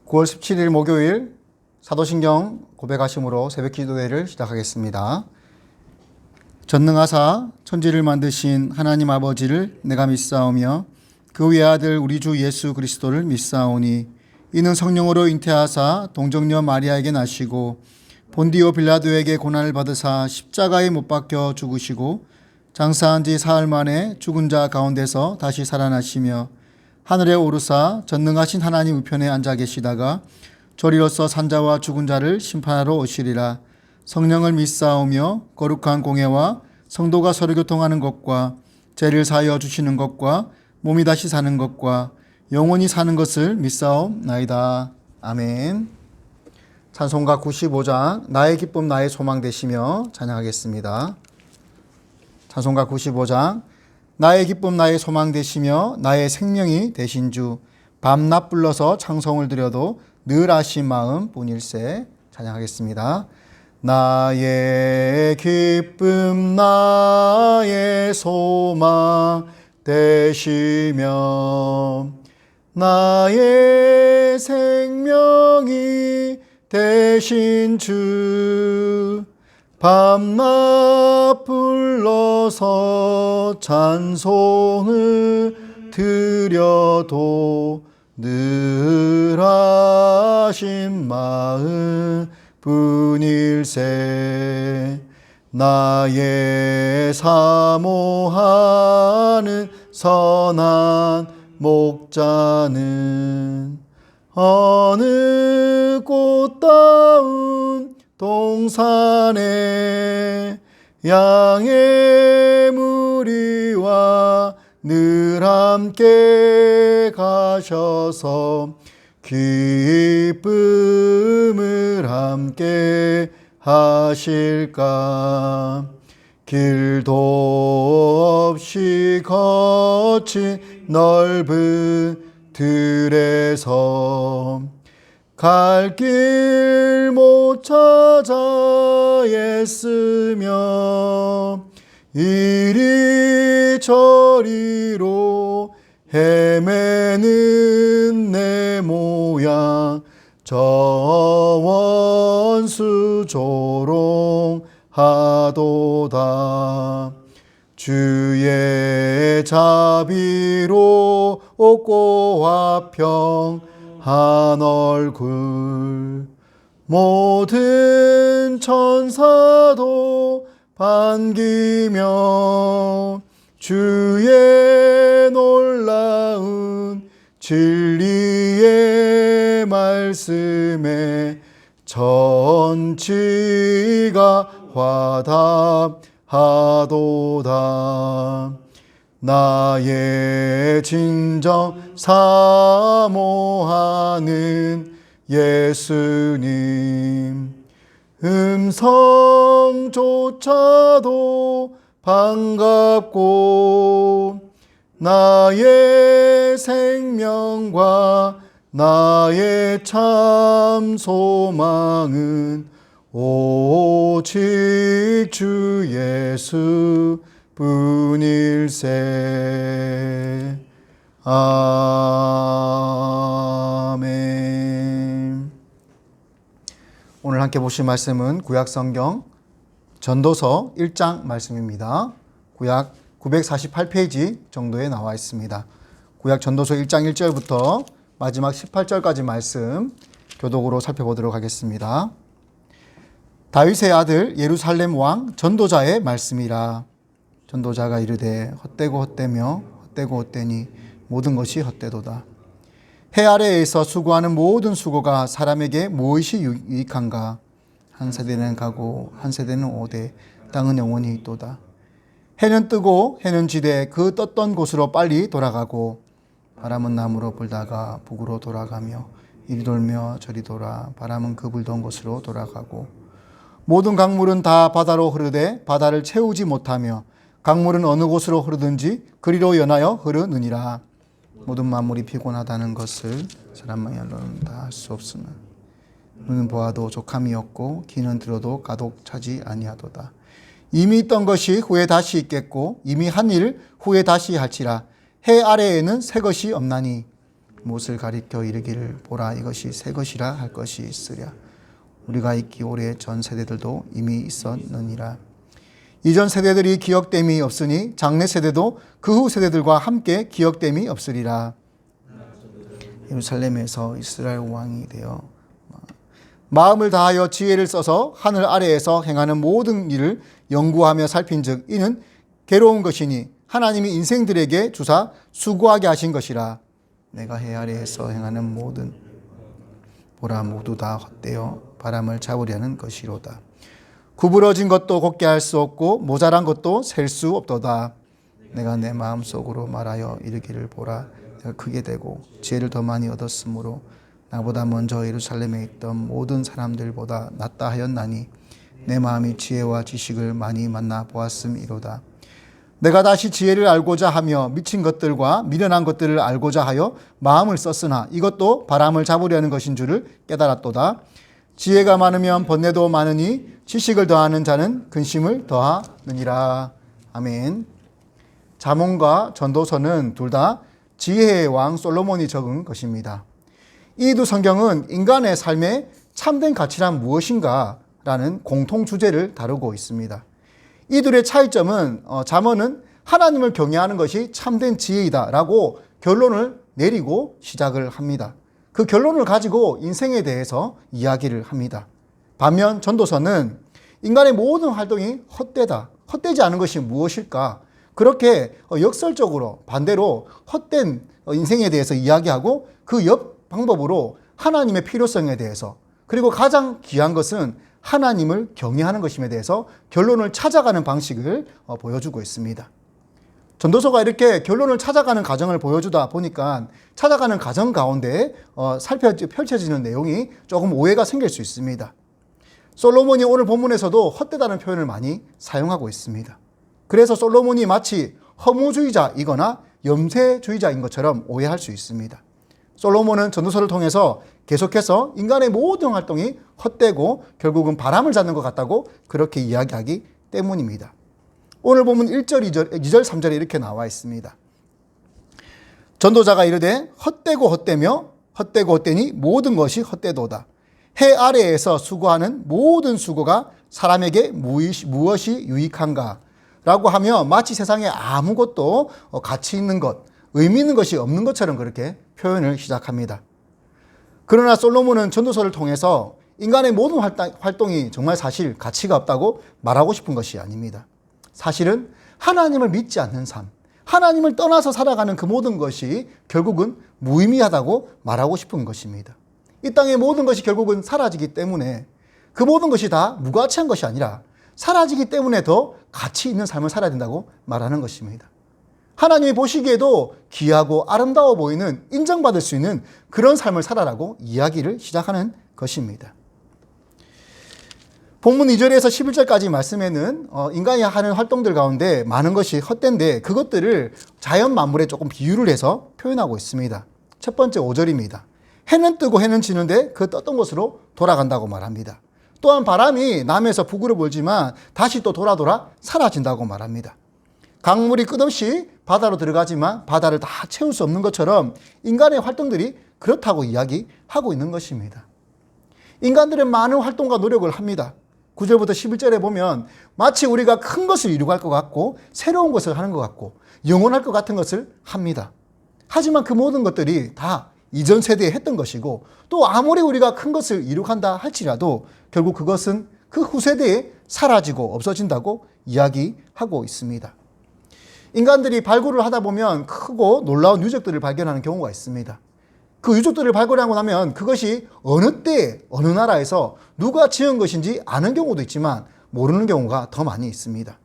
9월 17일 목요일 사도신경 고백하심으로 새벽 기도회를 시작하겠습니다. 전능하사 천지를 만드신 하나님 아버지를 내가 믿사오며 그 외아들 우리 주 예수 그리스도를 믿사오니 이는 성령으로 잉태하사 동정녀 마리아에게 나시고 본디오 빌라도에게 고난을 받으사 십자가에 못 박혀 죽으시고 장사한 지 사흘 만에 죽은 자 가운데서 다시 살아나시며 하늘에 오르사 전능하신 하나님 우편에 앉아 계시다가 저리로서 산자와 죽은 자를 심판하러 오시리라. 성령을 믿사오며 거룩한 공예와 성도가 서로 교통하는 것과 죄를 사하여 주시는 것과 몸이 다시 사는 것과 영원히 사는 것을 믿사옵나이다. 아멘. 찬송가 95장 나의 기쁨 나의 소망 되시며 찬양하겠습니다. 찬송가 95장 나의 기쁨 나의 소망 되시며 나의 생명이 되신 주 밤낮 불러서 창성을 드려도 늘 아신 마음 뿐일세. 찬양하겠습니다. 나의 기쁨 나의 소망 되시며 나의 생명이 되신 주 밤낮 불러서 찬송을 드려도 늘 아신 마음 뿐일세. 나의 사모하는 선한 목자는 어느 꽃다운 동산에 양의 무리와 늘 함께 가셔서 기쁨을 함께 하실까. 길도 없이 거친 넓은 들에서 갈 길 못 찾아 애쓰며 이리 저리로 헤매는 내 모양 저 원수 조롱하도다. 주의 자비롭고 화평한 얼굴 모든 천사도 반기며 주의 놀라운 진리의 말씀에 전치가 화답하도다. 나의 진정 사모하는 예수님 음성조차도 반갑고 나의 생명과 나의 참 소망은 오직 주 예수 뿐일세. 아멘. 오늘 함께 보실 말씀은 구약성경 전도서 1장 말씀입니다. 구약 948페이지 정도에 나와 있습니다. 구약 전도서 1장 1절부터 마지막 18절까지 말씀 교독으로 살펴보도록 하겠습니다. 다윗의 아들 예루살렘 왕 전도자의 말씀이라. 전도자가 이르되 헛되고 헛되며 헛되고 헛되니 모든 것이 헛되도다. 해 아래에서 수고하는 모든 수고가 사람에게 무엇이 유익한가. 한 세대는 가고 한 세대는 오되 땅은 영원히 있도다. 해는 뜨고 해는 지되 그 떴던 곳으로 빨리 돌아가고 바람은 남으로 불다가 북으로 돌아가며 이리 돌며 저리 돌아 바람은 그 불던 곳으로 돌아가고 모든 강물은 다 바다로 흐르되 바다를 채우지 못하며 강물은 어느 곳으로 흐르든지 그리로 연하여 흐르느니라. 모든 만물이 피곤하다는 것을 사람만이 알로는 다 할 수 없으나 눈은 보아도 족함이 없고 귀는 들어도 가독차지 아니하도다. 이미 있던 것이 후에 다시 있겠고 이미 한 일 후에 다시 할지라. 해 아래에는 새 것이 없나니 무엇을 가리켜 이르기를 보라 이것이 새 것이라 할 것이 있으랴. 우리가 있기 오래 전 세대들도 이미 있었느니라. 이전 세대들이 기억됨이 없으니 장래 세대도 그 후 세대들과 함께 기억됨이 없으리라. 예루살렘에서 이스라엘 왕이 되어 마음을 다하여 지혜를 써서 하늘 아래에서 행하는 모든 일을 연구하며 살핀즉 이는 괴로운 것이니 하나님이 인생들에게 주사 수고하게 하신 것이라. 내가 해 아래에서 행하는 모든 보라 모두 다 헛되어 바람을 잡으려는 것이로다. 구부러진 것도 곱게 할 수 없고 모자란 것도 셀 수 없도다. 내가 내 마음속으로 말하여 이르기를 보라 내가 크게 되고 지혜를 더 많이 얻었으므로 나보다 먼저 예루살렘에 있던 모든 사람들보다 낫다 하였나니 내 마음이 지혜와 지식을 많이 만나 보았음이로다. 내가 다시 지혜를 알고자 하며 미친 것들과 미련한 것들을 알고자 하여 마음을 썼으나 이것도 바람을 잡으려는 것인 줄을 깨달았도다. 지혜가 많으면 번뇌도 많으니 지식을 더하는 자는 근심을 더하느니라. 아멘. 잠언과 전도서는 둘 다 지혜의 왕 솔로몬이 적은 것입니다. 이 두 성경은 인간의 삶의 참된 가치란 무엇인가 라는 공통 주제를 다루고 있습니다. 이 둘의 차이점은 잠언은 하나님을 경외하는 것이 참된 지혜이다 라고 결론을 내리고 시작을 합니다. 그 결론을 가지고 인생에 대해서 이야기를 합니다. 반면 전도서는 인간의 모든 활동이 헛되다. 헛되지 않은 것이 무엇일까? 그렇게 역설적으로 반대로 헛된 인생에 대해서 이야기하고 그 옆 방법으로 하나님의 필요성에 대해서 그리고 가장 귀한 것은 하나님을 경외하는 것임에 대해서 결론을 찾아가는 방식을 보여주고 있습니다. 전도서가 이렇게 결론을 찾아가는 과정을 보여주다 보니까 찾아가는 과정 가운데 펼쳐지는 내용이 조금 오해가 생길 수 있습니다. 솔로몬이 오늘 본문에서도 헛되다는 표현을 많이 사용하고 있습니다. 그래서 솔로몬이 마치 허무주의자이거나 염세주의자인 것처럼 오해할 수 있습니다. 솔로몬은 전도서를 통해서 계속해서 인간의 모든 활동이 헛되고 결국은 바람을 잡는 것 같다고 그렇게 이야기하기 때문입니다. 오늘 보면 1절, 2절, 3절에 이렇게 나와 있습니다. 전도자가 이르되 헛되고 헛되며 헛되고 헛되니 모든 것이 헛되도다. 해 아래에서 수고하는 모든 수고가 사람에게 무엇이 유익한가? 라고 하며 마치 세상에 아무것도 가치 있는 것, 의미 있는 것이 없는 것처럼 그렇게 표현을 시작합니다. 그러나 솔로몬은 전도서를 통해서 인간의 모든 활동이 정말 사실 가치가 없다고 말하고 싶은 것이 아닙니다. 사실은 하나님을 믿지 않는 삶, 하나님을 떠나서 살아가는 그 모든 것이 결국은 무의미하다고 말하고 싶은 것입니다. 이 땅의 모든 것이 결국은 사라지기 때문에 그 모든 것이 다 무가치한 것이 아니라 사라지기 때문에 더 가치 있는 삶을 살아야 된다고 말하는 것입니다. 하나님이 보시기에도 귀하고 아름다워 보이는 인정받을 수 있는 그런 삶을 살아라고 이야기를 시작하는 것입니다. 본문 2절에서 11절까지 말씀에는 인간이 하는 활동들 가운데 많은 것이 헛된데 그것들을 자연 만물에 조금 비유를 해서 표현하고 있습니다. 첫 번째 5절입니다. 해는 뜨고 해는 지는데 그 떴던 곳으로 돌아간다고 말합니다. 또한 바람이 남에서 북으로 불지만 다시 또 돌아 사라진다고 말합니다. 강물이 끝없이 바다로 들어가지만 바다를 다 채울 수 없는 것처럼 인간의 활동들이 그렇다고 이야기하고 있는 것입니다. 인간들은 많은 활동과 노력을 합니다. 9절부터 11절에 보면 마치 우리가 큰 것을 이루갈 것 같고 새로운 것을 하는 것 같고 영원할 것 같은 것을 합니다. 하지만 그 모든 것들이 다 이전 세대에 했던 것이고 또 아무리 우리가 큰 것을 이룩한다 할지라도 결국 그것은 그 후세대에 사라지고 없어진다고 이야기하고 있습니다. 인간들이 발굴을 하다 보면 크고 놀라운 유적들을 발견하는 경우가 있습니다. 그 유적들을 발굴하고 나면 그것이 어느 때에 어느 나라에서 누가 지은 것인지 아는 경우도 있지만 모르는 경우가 더 많이 있습니다.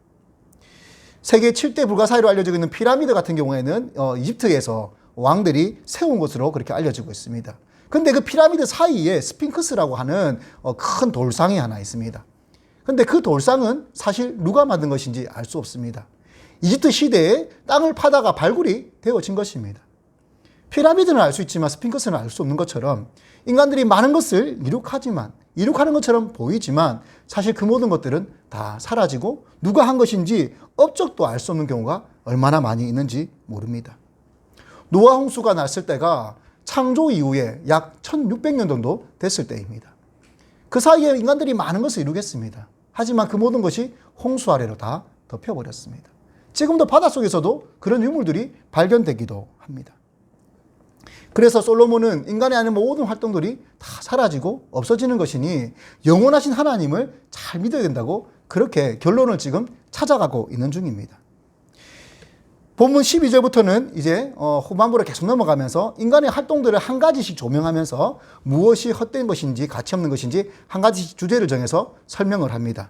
세계 7대 불가사의로 알려지고 있는 피라미드 같은 경우에는 이집트에서 왕들이 세운 것으로 그렇게 알려지고 있습니다. 근데 그 피라미드 사이에 스핑크스라고 하는 큰 돌상이 하나 있습니다. 근데 그 돌상은 사실 누가 만든 것인지 알 수 없습니다. 이집트 시대에 땅을 파다가 발굴이 되어진 것입니다. 피라미드는 알 수 있지만 스핑크스는 알 수 없는 것처럼 인간들이 많은 것을 이룩하는 것처럼 보이지만 사실 그 모든 것들은 다 사라지고 누가 한 것인지 업적도 알 수 없는 경우가 얼마나 많이 있는지 모릅니다. 노아 홍수가 났을 때가 창조 이후에 약 1600년 정도 됐을 때입니다. 그 사이에 인간들이 많은 것을 이루겠습니다. 하지만 그 모든 것이 홍수 아래로 다 덮여버렸습니다. 지금도 바닷속에서도 그런 유물들이 발견되기도 합니다. 그래서 솔로몬은 인간의 하는 모든 활동들이 다 사라지고 없어지는 것이니 영원하신 하나님을 잘 믿어야 된다고 그렇게 결론을 지금 찾아가고 있는 중입니다. 본문 12절부터는 이제 후반부로 계속 넘어가면서 인간의 활동들을 한 가지씩 조명하면서 무엇이 헛된 것인지 가치 없는 것인지 한 가지씩 주제를 정해서 설명을 합니다.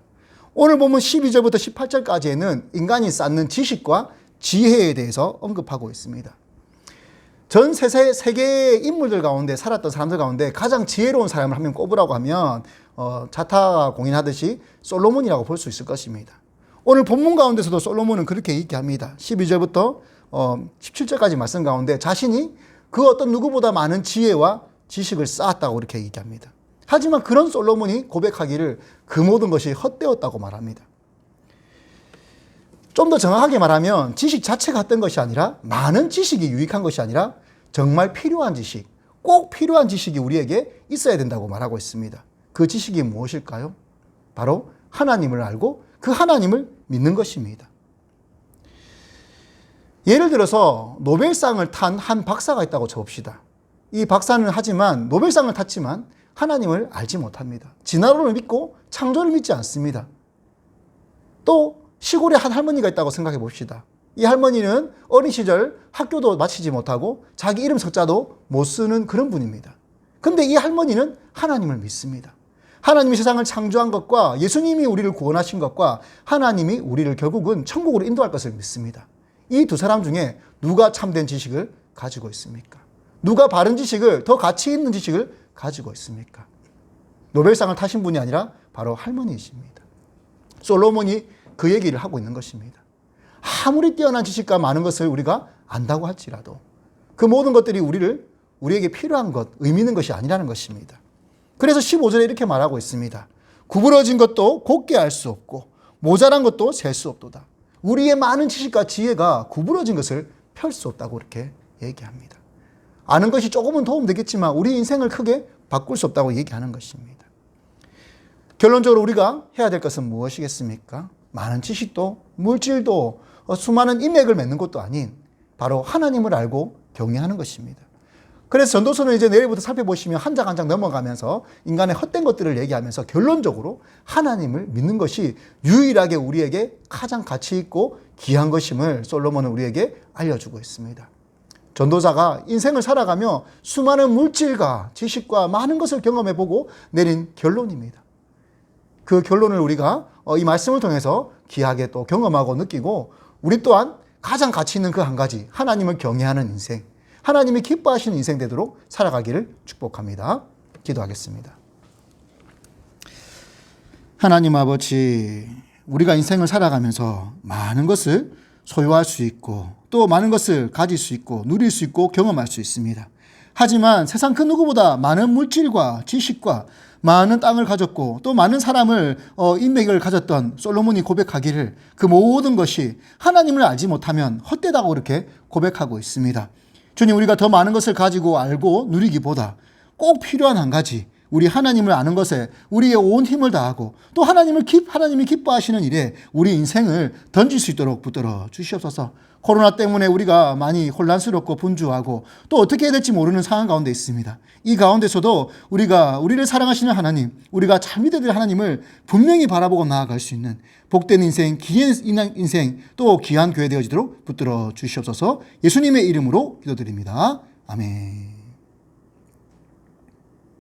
오늘 본문 12절부터 18절까지에는 인간이 쌓는 지식과 지혜에 대해서 언급하고 있습니다. 전 세계의 인물들 가운데 살았던 사람들 가운데 가장 지혜로운 사람을 한 명 꼽으라고 하면 자타 공인하듯이 솔로몬이라고 볼 수 있을 것입니다. 오늘 본문 가운데서도 솔로몬은 그렇게 얘기합니다. 12절부터 17절까지 말씀 가운데 자신이 그 어떤 누구보다 많은 지혜와 지식을 쌓았다고 그렇게 얘기합니다. 하지만 그런 솔로몬이 고백하기를 그 모든 것이 헛되었다고 말합니다. 좀 더 정확하게 말하면 지식 자체가 헛된 것이 아니라 많은 지식이 유익한 것이 아니라 정말 필요한 지식, 꼭 필요한 지식이 우리에게 있어야 된다고 말하고 있습니다. 그 지식이 무엇일까요? 바로 하나님을 알고 그 하나님을 믿는 것입니다. 예를 들어서 노벨상을 탄 한 박사가 있다고 쳐봅시다. 이 박사는 하지만 노벨상을 탔지만 하나님을 알지 못합니다. 진화론을 믿고 창조를 믿지 않습니다. 또 시골에 한 할머니가 있다고 생각해 봅시다. 이 할머니는 어린 시절 학교도 마치지 못하고 자기 이름 석자도 못 쓰는 그런 분입니다. 근데 이 할머니는 하나님을 믿습니다. 하나님이 세상을 창조한 것과 예수님이 우리를 구원하신 것과 하나님이 우리를 결국은 천국으로 인도할 것을 믿습니다. 이 두 사람 중에 누가 참된 지식을 가지고 있습니까? 누가 바른 지식을, 더 가치 있는 지식을 가지고 있습니까? 노벨상을 타신 분이 아니라 바로 할머니이십니다. 솔로몬이 그 얘기를 하고 있는 것입니다. 아무리 뛰어난 지식과 많은 것을 우리가 안다고 할지라도 그 모든 것들이 우리에게 필요한 것, 의미 있는 것이 아니라는 것입니다. 그래서 15절에 이렇게 말하고 있습니다. 구부러진 것도 곱게 알 수 없고 모자란 것도 셀 수 없도다. 우리의 많은 지식과 지혜가 구부러진 것을 펼 수 없다고 이렇게 얘기합니다. 아는 것이 조금은 도움되겠지만 우리 인생을 크게 바꿀 수 없다고 얘기하는 것입니다. 결론적으로 우리가 해야 될 것은 무엇이겠습니까? 많은 지식도 물질도 수많은 인맥을 맺는 것도 아닌 바로 하나님을 알고 경외하는 것입니다. 그래서 전도서는 이제 내일부터 살펴보시면 한 장 한 장 넘어가면서 인간의 헛된 것들을 얘기하면서 결론적으로 하나님을 믿는 것이 유일하게 우리에게 가장 가치 있고 귀한 것임을 솔로몬은 우리에게 알려주고 있습니다. 전도자가 인생을 살아가며 수많은 물질과 지식과 많은 것을 경험해보고 내린 결론입니다. 그 결론을 우리가 이 말씀을 통해서 귀하게 또 경험하고 느끼고 우리 또한 가장 가치 있는 그 한 가지 하나님을 경외하는 인생, 하나님이 기뻐하시는 인생 되도록 살아가기를 축복합니다. 기도하겠습니다. 하나님 아버지, 우리가 인생을 살아가면서 많은 것을 소유할 수 있고 또 많은 것을 가질 수 있고 누릴 수 있고 경험할 수 있습니다. 하지만 세상 그 누구보다 많은 물질과 지식과 많은 땅을 가졌고 또 많은 사람을 인맥을 가졌던 솔로몬이 고백하기를 그 모든 것이 하나님을 알지 못하면 헛되다고 이렇게 고백하고 있습니다. 주님, 우리가 더 많은 것을 가지고 알고 누리기보다 꼭 필요한 한 가지, 우리 하나님을 아는 것에 우리의 온 힘을 다하고 또 하나님이 기뻐하시는 일에 우리 인생을 던질 수 있도록 붙들어 주시옵소서. 코로나 때문에 우리가 많이 혼란스럽고 분주하고 또 어떻게 해야 될지 모르는 상황 가운데 있습니다. 이 가운데서도 우리를 사랑하시는 하나님, 우리가 잘 믿어야 될 하나님을 분명히 바라보고 나아갈 수 있는 복된 인생, 귀한 인생, 또 귀한 교회 되어지도록 붙들어 주시옵소서. 예수님의 이름으로 기도드립니다. 아멘.